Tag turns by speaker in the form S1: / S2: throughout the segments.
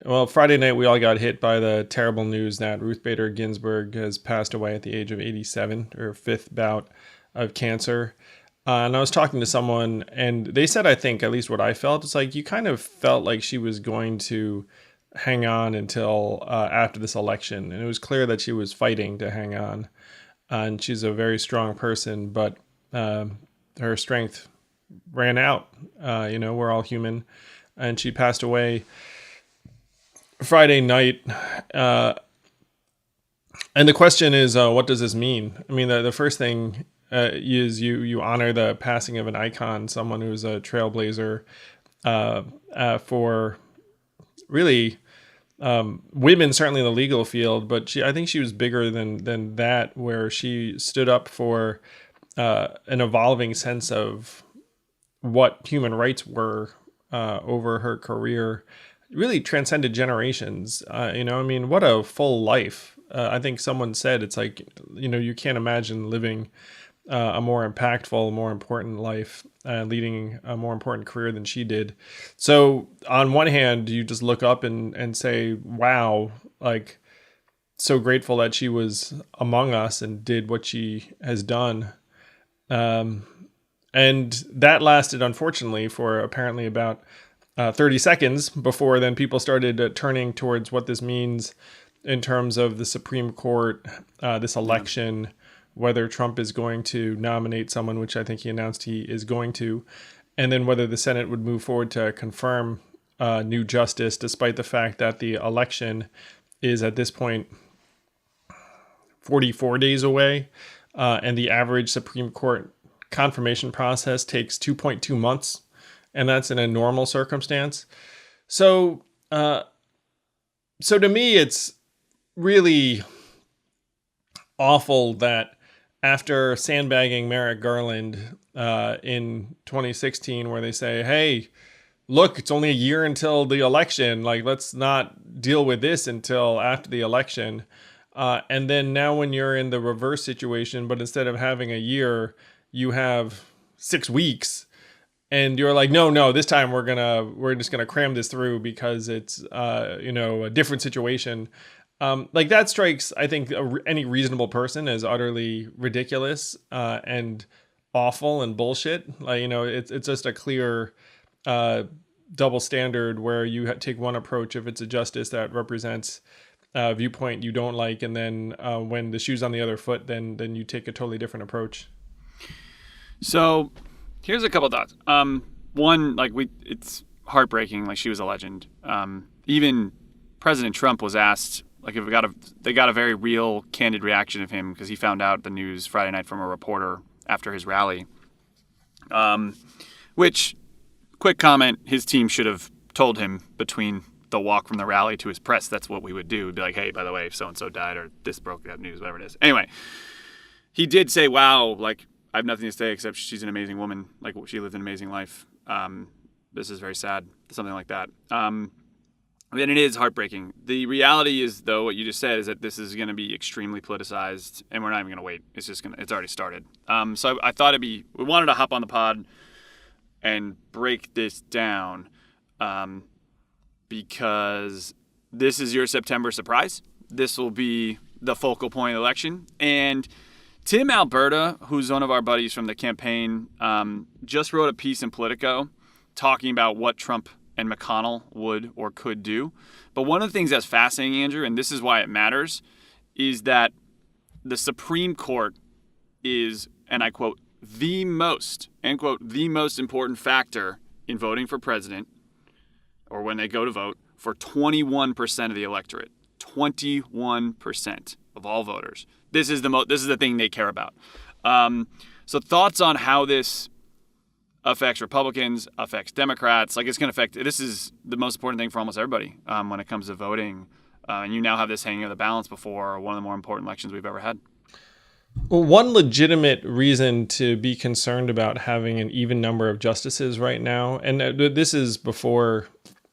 S1: Well, Friday night we all got hit by the terrible news that Ruth Bader Ginsburg has passed away at the age of 87, her fifth bout of cancer. And I was talking to someone, and they said, I think, at least what I felt, it's like you kind of felt like she was going to hang on until after this election. And it was clear that she was fighting to hang on. And she's a very strong person, but her strength ran out. We're all human. And she passed away Friday night. Uh, and the question is, what does this mean? I mean, the first thing is you honor the passing of an icon, someone who's a trailblazer for really women, certainly in the legal field. But I think she was bigger than that, where she stood up for an evolving sense of what human rights were over her career, really transcended generations. I mean, what a full life. I think someone said it's like, you can't imagine living a more impactful, more important life, leading a more important career than she did. So on one hand, you just look up and say, wow, like, so grateful that she was among us and did what she has done. And that lasted, unfortunately, for apparently about 30 seconds before then people started turning towards what this means in terms of the Supreme Court, this election, whether Trump is going to nominate someone, which I think he announced he is going to, and then whether the Senate would move forward to confirm new justice, despite the fact that the election is at this point 44 days away, and the average Supreme Court confirmation process takes 2.2 months, and that's in a normal circumstance. So, to me, it's really awful that after sandbagging Merrick Garland in 2016, where they say, hey, look, it's only a year until the election. Like, let's not deal with this until after the election. And then now when you're in the reverse situation, but instead of having a year, you have 6 weeks. And you're like, no, this time we're just gonna cram this through because it's a different situation. Like that strikes, I think, any reasonable person as utterly ridiculous and awful and bullshit. Like, it's just a clear double standard where you take one approach if it's a justice that represents a viewpoint you don't like, and then when the shoe's on the other foot, then you take a totally different approach.
S2: So here's a couple thoughts. One, it's heartbreaking. Like, she was a legend. Even President Trump was asked, like, if they got a very real, candid reaction of him because he found out the news Friday night from a reporter after his rally. Which, quick comment, his team should have told him between the walk from the rally to his press. That's what we would do. We'd be like, hey, by the way, so and so died, or this broke that news, whatever it is. Anyway, he did say, wow, like, I have nothing to say except she's an amazing woman. Like, she lived an amazing life. This is very sad. Something like that. And it is heartbreaking. The reality is, though, what you just said is that this is going to be extremely politicized, and we're not even going to wait. It's already started. So I thought we wanted to hop on the pod and break this down, because this is your September surprise. This will be the focal point of the election. And Tim Alberta, who's one of our buddies from the campaign, just wrote a piece in Politico talking about what Trump and McConnell would or could do. But one of the things that's fascinating, Andrew, and this is why it matters, is that the Supreme Court is, and I quote, the most, end quote, the most important factor in voting for president, or when they go to vote, for 21% of the electorate. 21% of all voters. This is the thing they care about. So thoughts on how this affects Republicans, affects Democrats. Like, it's going to affect, this is the most important thing for almost everybody when it comes to voting. And you now have this hanging in the balance before one of the more important elections we've ever had.
S1: Well, one legitimate reason to be concerned about having an even number of justices right now, and this is before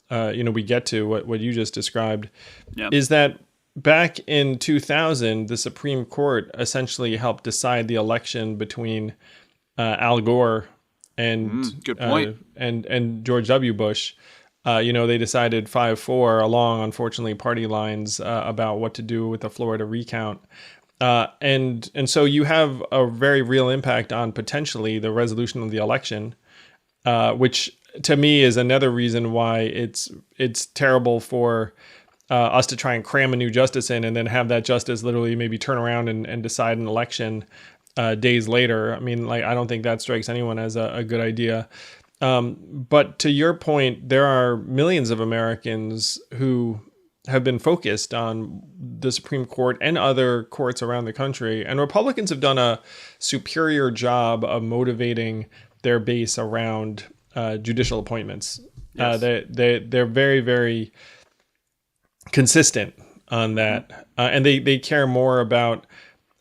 S1: we get to what you just described,
S2: Yep.
S1: is that back in 2000, the Supreme Court essentially helped decide the election between Al Gore and
S2: good point.
S1: And George W. Bush. They decided 5-4 along, unfortunately, party lines about what to do with the Florida recount. And so you have a very real impact on potentially the resolution of the election, which to me is another reason why it's terrible for us to try and cram a new justice in and then have that justice literally maybe turn around and decide an election days later. I mean, like, I don't think that strikes anyone as a good idea. But to your point, there are millions of Americans who have been focused on the Supreme Court and other courts around the country. And Republicans have done a superior job of motivating their base around judicial appointments.
S2: Yes.
S1: They're very, very consistent on that. And they care more about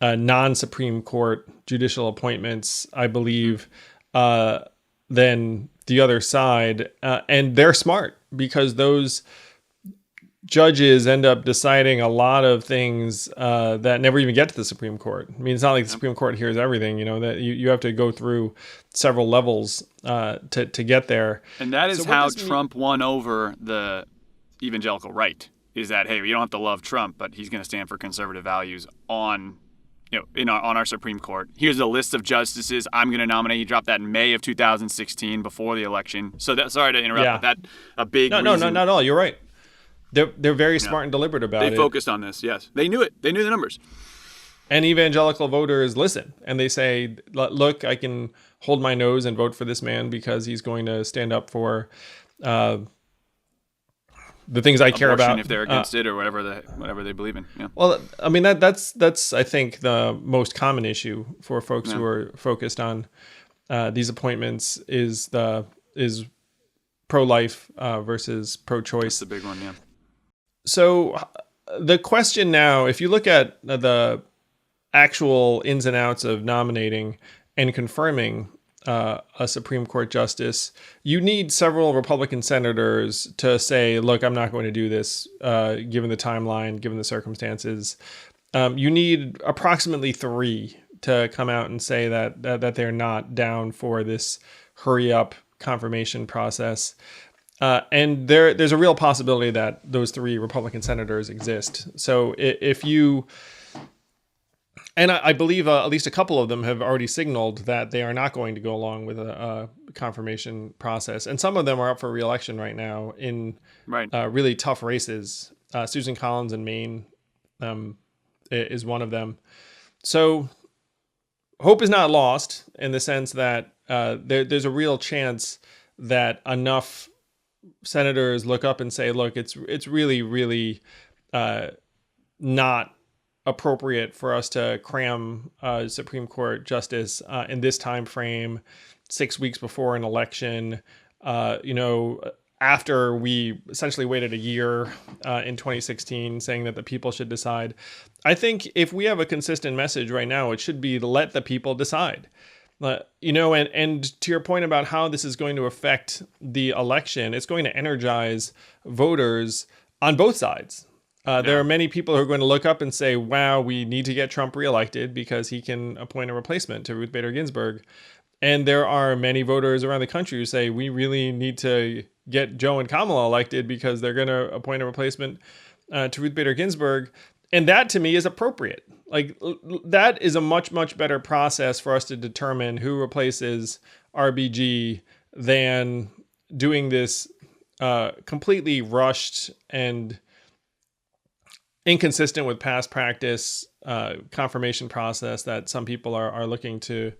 S1: non-Supreme Court judicial appointments, I believe, than the other side. And they're smart because those judges end up deciding a lot of things that never even get to the Supreme Court. I mean, it's not like the Supreme Court hears everything, that you have to go through several levels to get there.
S2: And that is how Trump won over the evangelical right, is that, hey, you don't have to love Trump, but he's going to stand for conservative values on our Supreme Court. Here's a list of justices I'm going to nominate. He dropped that in May of 2016 before the election. So sorry to interrupt, but that a big reason.
S1: No, not at all. You're right. They're very smart and deliberate about it.
S2: They focused on this, yes. They knew it. They knew the numbers.
S1: And evangelical voters listen, and they say, look, I can hold my nose and vote for this man because he's going to stand up for the things I care about.
S2: If they're against it or whatever they believe in. Yeah.
S1: Well, I mean, that's I think the most common issue for folks who are focused on these appointments is pro-life versus pro-choice.
S2: That's the big one, yeah.
S1: So the question now, if you look at the actual ins and outs of nominating and confirming a Supreme Court justice, you need several Republican senators to say, look, I'm not going to do this, given the timeline, given the circumstances. You need approximately 3 to come out and say that they're not down for this hurry up confirmation process. And there's a real possibility that those 3 Republican senators exist. So if you, and I believe at least a couple of them have already signaled that they are not going to go along with a confirmation process. And some of them are up for re-election right now in really tough races. Susan Collins in Maine is one of them. So hope is not lost in the sense that there's a real chance that enough senators look up and say, look, it's really, really not appropriate for us to cram a Supreme Court justice in this time frame, 6 weeks before an election, after we essentially waited a year in 2016 saying that the people should decide. I think if we have a consistent message right now, it should be to let the people decide. And to your point about how this is going to affect the election, it's going to energize voters on both sides. There are many people who are going to look up and say, wow, we need to get Trump reelected because he can appoint a replacement to Ruth Bader Ginsburg. And there are many voters around the country who say, we really need to get Joe and Kamala elected because they're going to appoint a replacement to Ruth Bader Ginsburg. And that to me is appropriate. Like, that is a much, much better process for us to determine who replaces RBG than doing this completely rushed and inconsistent with past practice confirmation process that some people are looking to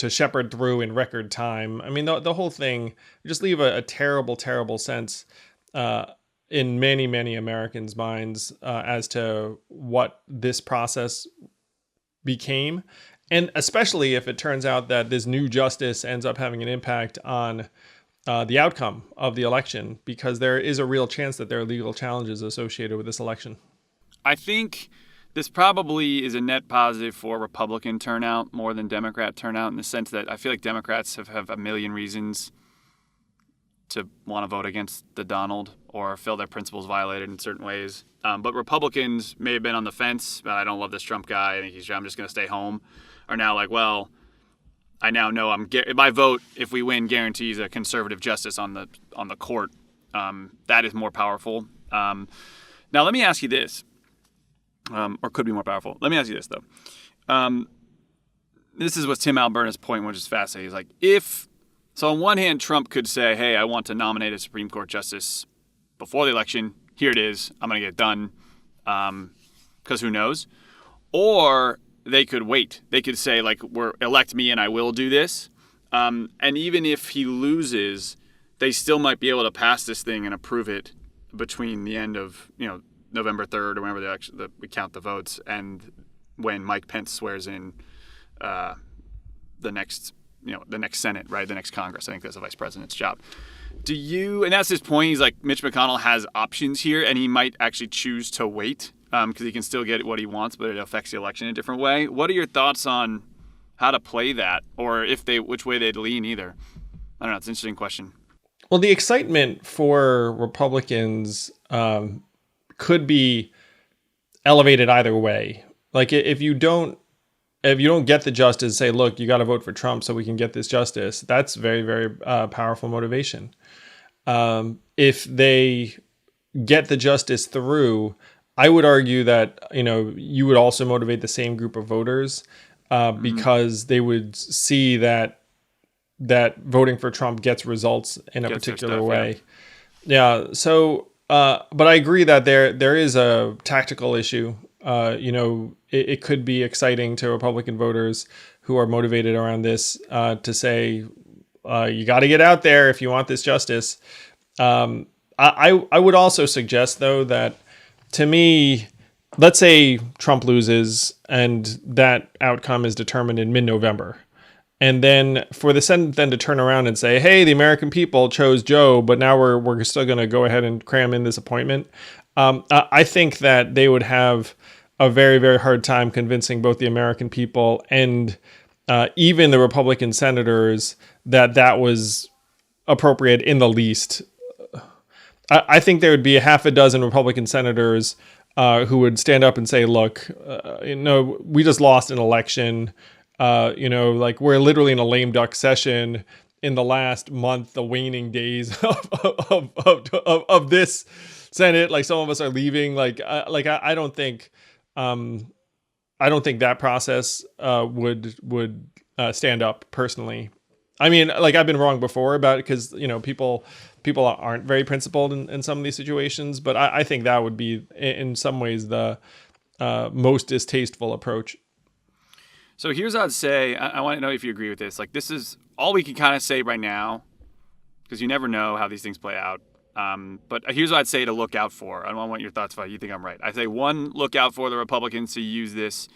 S1: shepherd through in record time. I mean, the whole thing just leave a terrible, terrible sense in many, many Americans' minds as to what this process became. And especially if it turns out that this new justice ends up having an impact on the outcome of the election, because there is a real chance that there are legal challenges associated with this election.
S2: I think this probably is a net positive for Republican turnout more than Democrat turnout, in the sense that I feel like Democrats have a million reasons to want to vote against the Donald or feel their principles violated in certain ways. But Republicans may have been on the fence, but I don't love this Trump guy, I'm just going to stay home, are now like, well, I now know my vote, if we win, guarantees a conservative justice on the court. That is more powerful. Now, let me ask you this, or could be more powerful. Let me ask you this, though. This is what Tim Alberta's point, which is fascinating. He's like, so on one hand, Trump could say, hey, I want to nominate a Supreme Court justice before the election. Here it is. I'm going to get it done, because who knows? Or they could wait. They could say, like, elect me and I will do this. And even if he loses, they still might be able to pass this thing and approve it between the end of, November 3rd or whenever we count the votes and when Mike Pence swears in the next Senate, right? The next Congress. I think that's the vice president's job. And that's his point. He's like, Mitch McConnell has options here and he might actually choose to wait. Because he can still get what he wants, but it affects the election in a different way. What are your thoughts on how to play that, or which way they'd lean either? I don't know. It's an interesting question.
S1: Well, the excitement for Republicans could be elevated either way. Like if you don't get the justice, say, look, you got to vote for Trump so we can get this justice. That's very, very powerful motivation. If they get the justice through, I would argue that, you would also motivate the same group of voters because they would see that voting for Trump gets results in a particular way. Yeah. So, but I agree that there is a tactical issue. It could be exciting to Republican voters who are motivated around this to say, you got to get out there if you want this justice. I would also suggest, though, that to me, let's say Trump loses and that outcome is determined in mid-November. And then for the Senate then to turn around and say, hey, the American people chose Joe, but now we're still going to go ahead and cram in this appointment. I think that they would have a very, very hard time convincing both the American people and even the Republican senators that was appropriate in the least. I think there would be a half a dozen Republican senators who would stand up and say, look, we just lost an election. We're literally in a lame duck session in the last month, the waning days of this Senate. Like some of us are leaving. I don't think that process would stand up personally. I mean, I've been wrong before about it because, people aren't very principled in some of these situations, but I think that would be in some ways the most distasteful approach.
S2: So here's what I'd say. I want to know if you agree with this. This is all we can kind of say right now because you never know how these things play out. But here's what I'd say to look out for. I don't want your thoughts about it. You think I'm right. I say one, look out for the Republicans to use this,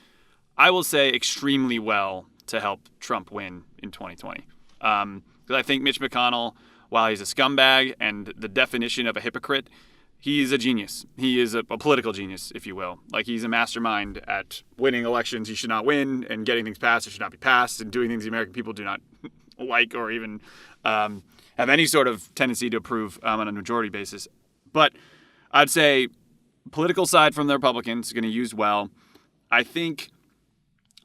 S2: I will say, extremely well to help Trump win in 2020. Because I think Mitch McConnell, while he's a scumbag and the definition of a hypocrite, he's a genius. He is a political genius, if you will. He's a mastermind at winning elections he should not win and getting things passed that should not be passed and doing things the American people do not like or even have any sort of tendency to approve on a majority basis. But I'd say political side from the Republicans is going to use well. I think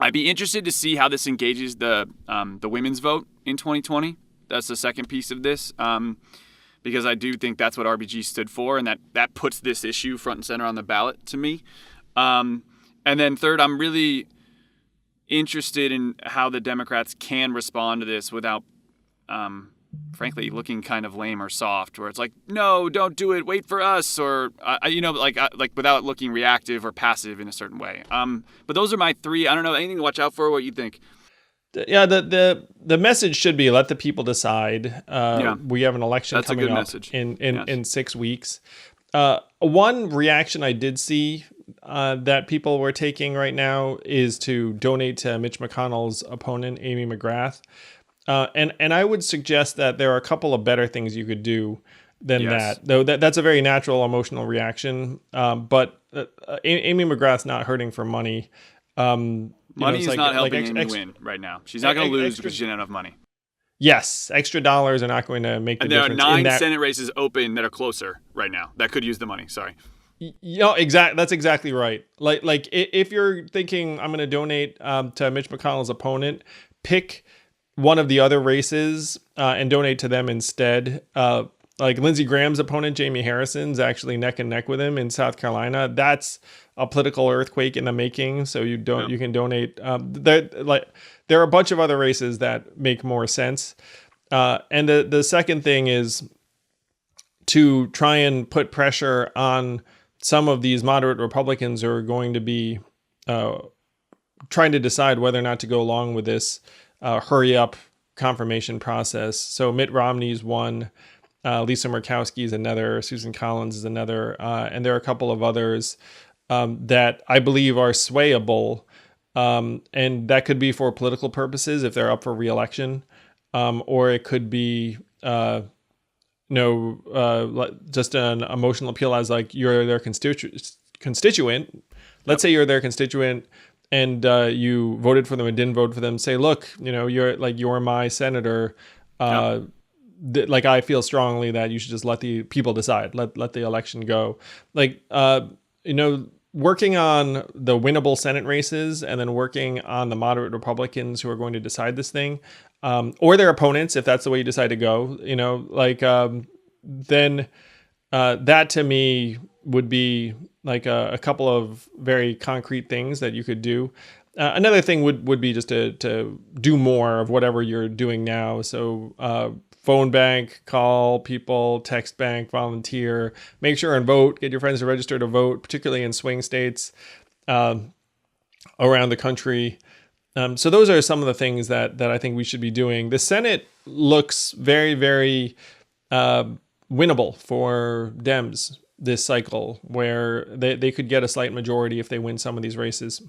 S2: I'd be interested to see how this engages the women's vote in 2020. That's the second piece of this, because I do think that's what RBG stood for, and that puts this issue front and center on the ballot to me. And then third, I'm really interested in how the Democrats can respond to this without, frankly, looking kind of lame or soft, where it's like, no, don't do it, wait for us, or without looking reactive or passive in a certain way. But those are my three. I don't know, anything to watch out for? What you think?
S1: Yeah, the message should be let the people decide. We have an election
S2: That's
S1: coming up in 6 weeks. One reaction I did see that people were taking right now is to donate to Mitch McConnell's opponent, Amy McGrath. And I would suggest that there are a couple of better things you could do than that. Though that's a very natural emotional reaction. But Amy McGrath's not hurting for money.
S2: Money is not helping Amy win right now. She's not going to lose because she didn't have enough money.
S1: Yes, extra dollars are not going to make the difference.
S2: And there are 9 Senate races open that are closer right now that could use the money. Sorry.
S1: That's exactly right. If you're thinking I'm going to donate to Mitch McConnell's opponent, pick one of the other races and donate to them instead. Like Lindsey Graham's opponent, Jamie Harrison's actually neck and neck with him in South Carolina. That's a political earthquake in the making. So you can donate. There are a bunch of other races that make more sense. And the second thing is to try and put pressure on some of these moderate Republicans who are going to be trying to decide whether or not to go along with this hurry up confirmation process. So Mitt Romney's one. Lisa Murkowski is another, Susan Collins is another, and there are a couple of others that I believe are swayable, and that could be for political purposes if they're up for re-election, or it could be just an emotional appeal as like you're their constituent. Let's say you're their constituent and you voted for them and didn't vote for them. Say, look, you're my senator. Like I feel strongly that you should just let the people decide, let the election go. Working on the winnable Senate races and then working on the moderate Republicans who are going to decide this thing, or their opponents, if that's the way you decide to go, then that to me would be like a couple of very concrete things that you could do. Another thing would be just to do more of whatever you're doing now. So, phone bank, call people, text bank, volunteer, make sure and vote, get your friends to register to vote, particularly in swing states around the country. So those are some of the things that I think we should be doing. The Senate looks very, very winnable for Dems this cycle, where they could get a slight majority if they win some of these races.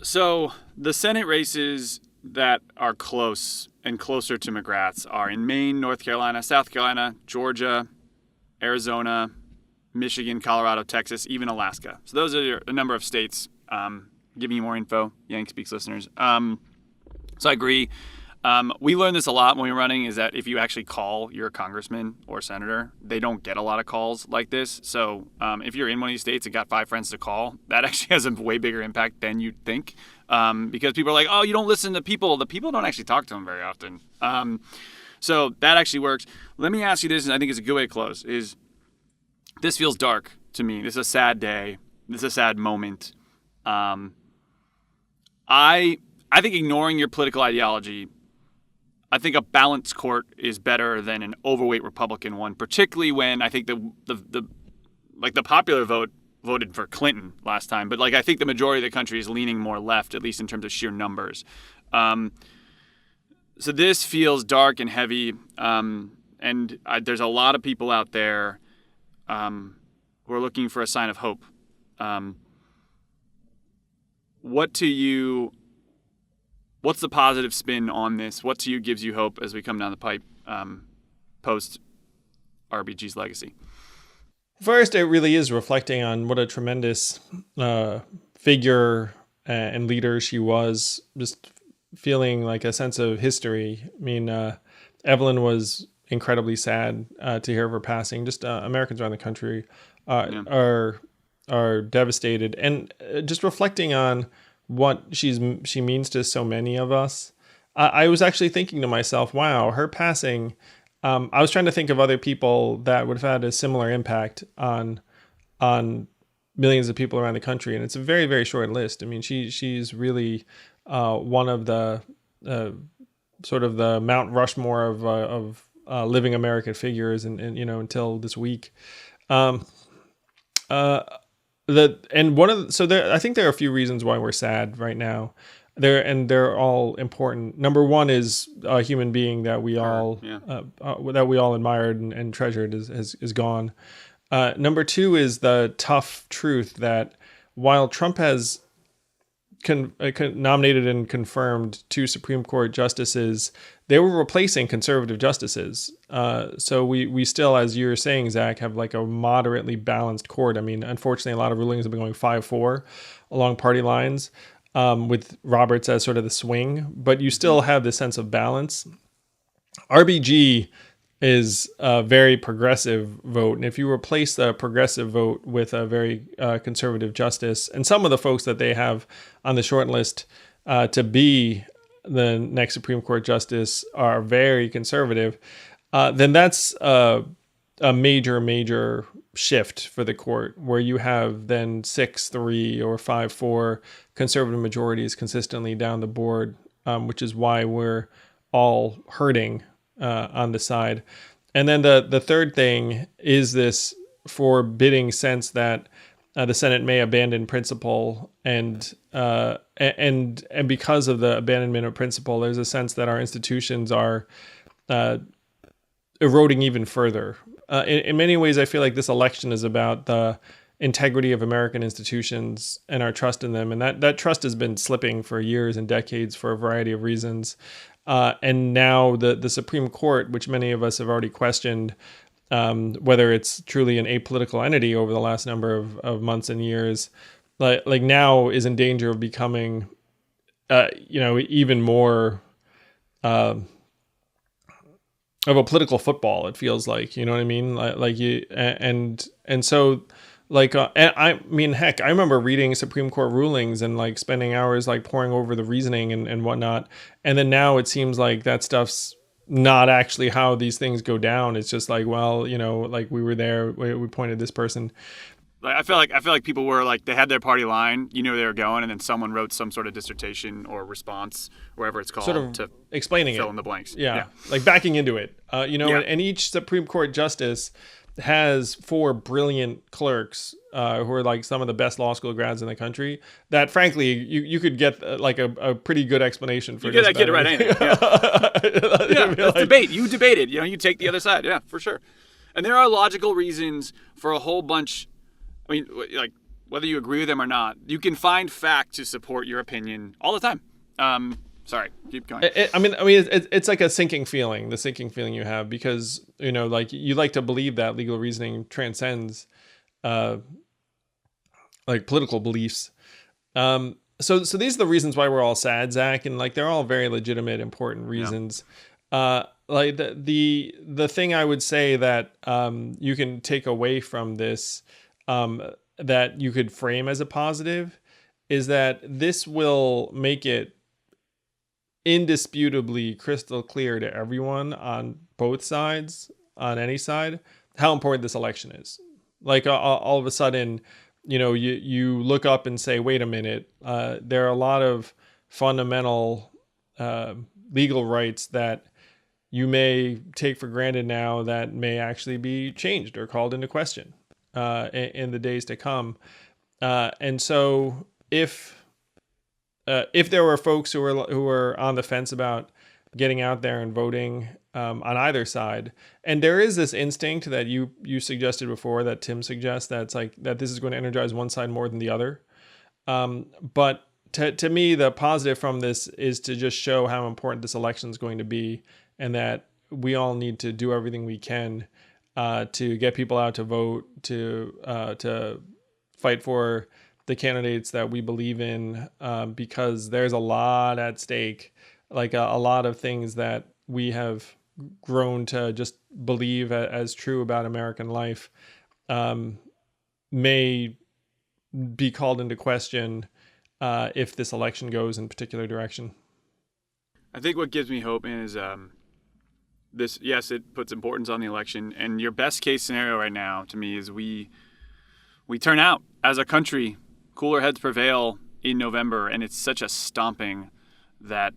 S2: So the Senate races that are close and closer to McGrath's are in Maine, North Carolina, South Carolina, Georgia, Arizona, Michigan, Colorado, Texas, even Alaska. So those are a number of states. Giving you more info, Yank Speaks listeners. So I agree. We learned this a lot when we were running, is that if you actually call your congressman or senator, they don't get a lot of calls like this. So if you're in one of these states and got 5 friends to call, that actually has a way bigger impact than you'd think. Because people are like, oh, you don't listen to people. The people don't actually talk to them very often. So that actually works. Let me ask you this, and I think it's a good way to close, is this feels dark to me. This is a sad day. This is a sad moment. I think ignoring your political ideology, I think a balanced court is better than an overweight Republican one, particularly when I think the popular vote voted for Clinton last time, but I think the majority of the country is leaning more left, at least in terms of sheer numbers. So this feels dark and heavy, and there's a lot of people out there who are looking for a sign of hope. What's the positive spin on this? What to you gives you hope as we come down the pipe post RBG's legacy?
S1: First, it really is reflecting on what a tremendous figure and leader she was, just feeling like a sense of history. I mean, Evelyn was incredibly sad to hear of her passing. Just Americans around the country are devastated. And just reflecting on what she means to so many of us, I was actually thinking to myself, wow, her passing... I was trying to think of other people that would have had a similar impact on millions of people around the country, and it's a very, very short list. I mean, she's really one of the sort of the Mount Rushmore of living American figures, and until this week. I think there are a few reasons why we're sad right now. They're all important. Number one is a human being that we all admired and treasured is gone. Number two is the tough truth that while Trump has nominated and confirmed 2 Supreme Court justices, they were replacing conservative justices. So we still, as you're saying, Zach, have like a moderately balanced court. I mean, unfortunately, a lot of rulings have been going 5-4 along party lines. With Roberts as sort of the swing, but you still have this sense of balance. RBG is a very progressive vote, and if you replace the progressive vote with a very conservative justice, and some of the folks that they have on the short list to be the next Supreme Court justice are very conservative, then that's a major shift for the court, where you have then 6-3 or 5-4 conservative majorities consistently down the board, which is why we're all hurting on the side. And then the third thing is this forbidding sense that the Senate may abandon principle, and because of the abandonment of principle, there's a sense that our institutions are eroding even further. In many ways, I feel like this election is about the integrity of American institutions and our trust in them, and that trust has been slipping for years and decades for a variety of reasons. And now the Supreme Court, which many of us have already questioned, whether it's truly an apolitical entity over the last number of months and years, like now is in danger of becoming, even more of a political football. It feels like, you know what I mean? Like you, and so, like, I mean, heck, I remember reading Supreme Court rulings and like spending hours like poring over the reasoning and whatnot. And then now it seems like that stuff's not actually how these things go down. It's just like, well, like we were there, we pointed this person.
S2: Like I feel like people were like, they had their party line, they were going, and then someone wrote some sort of dissertation or response, wherever it's called,
S1: sort of
S2: to
S1: explaining
S2: fill
S1: it,
S2: in the blanks.
S1: Yeah. Like backing into it. And each Supreme Court justice has 4 brilliant clerks who are like some of the best law school grads in the country, that frankly you could get like a pretty good explanation for.
S2: You get it right anything. Let's debate. You debated. You take the other side. Yeah, for sure. And there are logical reasons for a whole bunch. I mean, like, whether you agree with them or not, you can find fact to support your opinion all the time. Sorry, keep going.
S1: It's like a sinking feeling, the sinking feeling you have, because, like you like to believe that legal reasoning transcends like political beliefs. So these are the reasons why we're all sad, Zach, and like they're all very legitimate, important reasons. Like the thing I would say that you can take away from this, that you could frame as a positive, is that this will make it indisputably crystal clear to everyone on both sides, on any side, how important this election is. Like all of a sudden, you look up and say, wait a minute, there are a lot of fundamental legal rights that you may take for granted now that may actually be changed or called into question in the days to come. And so if there were folks who were on the fence about getting out there and voting on either side, and there is this instinct that you suggested before, that Tim suggests, that's like that this is going to energize one side more than the other. But to me, the positive from this is to just show how important this election is going to be, and that we all need to do everything we can to get people out to vote, to fight for the candidates that we believe in, because there's a lot at stake, like a lot of things that we have grown to just believe as true about American life may be called into question if this election goes in a particular direction.
S2: I think what gives me hope is this. Yes, it puts importance on the election, and your best case scenario right now to me is we turn out as a country. Cooler heads prevail in November, and it's such a stomping that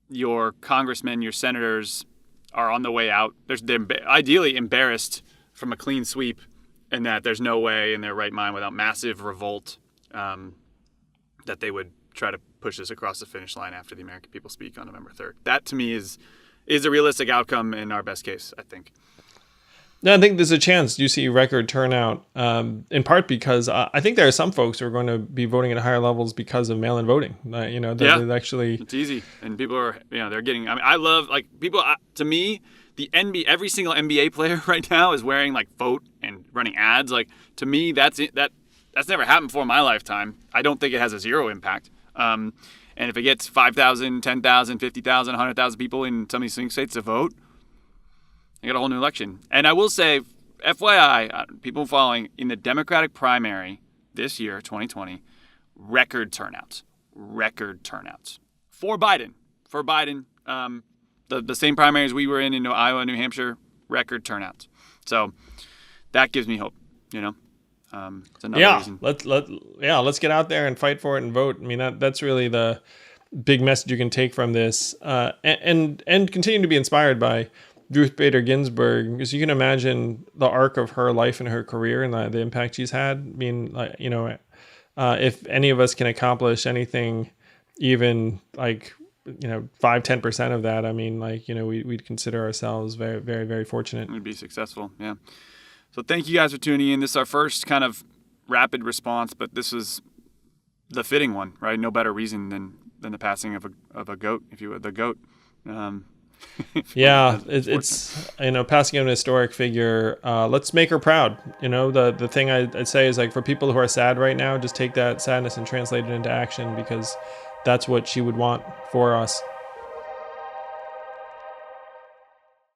S2: your congressmen, your senators are on the way out. They're ideally embarrassed from a clean sweep, and that there's no way in their right mind without massive revolt that they would try to push this across the finish line after the American people speak on November 3rd. That, to me, is a realistic outcome in our best case, I think.
S1: No, I think there's a chance you see record turnout, in part because I think there are some folks who are going to be voting at higher levels because of mail-in voting. Actually,
S2: it's easy, and people are, they're getting. I mean, I love like people. To me, the NBA, every single NBA player right now is wearing like vote and running ads. Like to me, that's never happened before in my lifetime. I don't think it has a zero impact. And if it gets 5,000, 10,000, 50,000, 100,000 people in some of these swing states to vote, I got a whole new election. And I will say, FYI, people following, in the Democratic primary this year, 2020, record turnouts. record turnouts for Biden. The same primaries we were in Iowa and New Hampshire, record turnouts. So that gives me hope, It's another reason.
S1: Let's get out there and fight for it and vote. I mean, that's really the big message you can take from this, and continue to be inspired by Ruth Bader Ginsburg, because you can imagine the arc of her life and her career and the impact she's had. I mean, if any of us can accomplish anything, even 5-10% of that, I mean, we'd consider ourselves very, very, very fortunate.
S2: We'd be successful. Yeah. So thank you guys for tuning in. This is our first kind of rapid response, but this was the fitting one, right? No better reason than the passing of a goat, if you would, the goat.
S1: Yeah, it's passing of an historic figure. Let's make her proud. The thing I'd say is, for people who are sad right now, just take that sadness and translate it into action, because that's what she would want for us.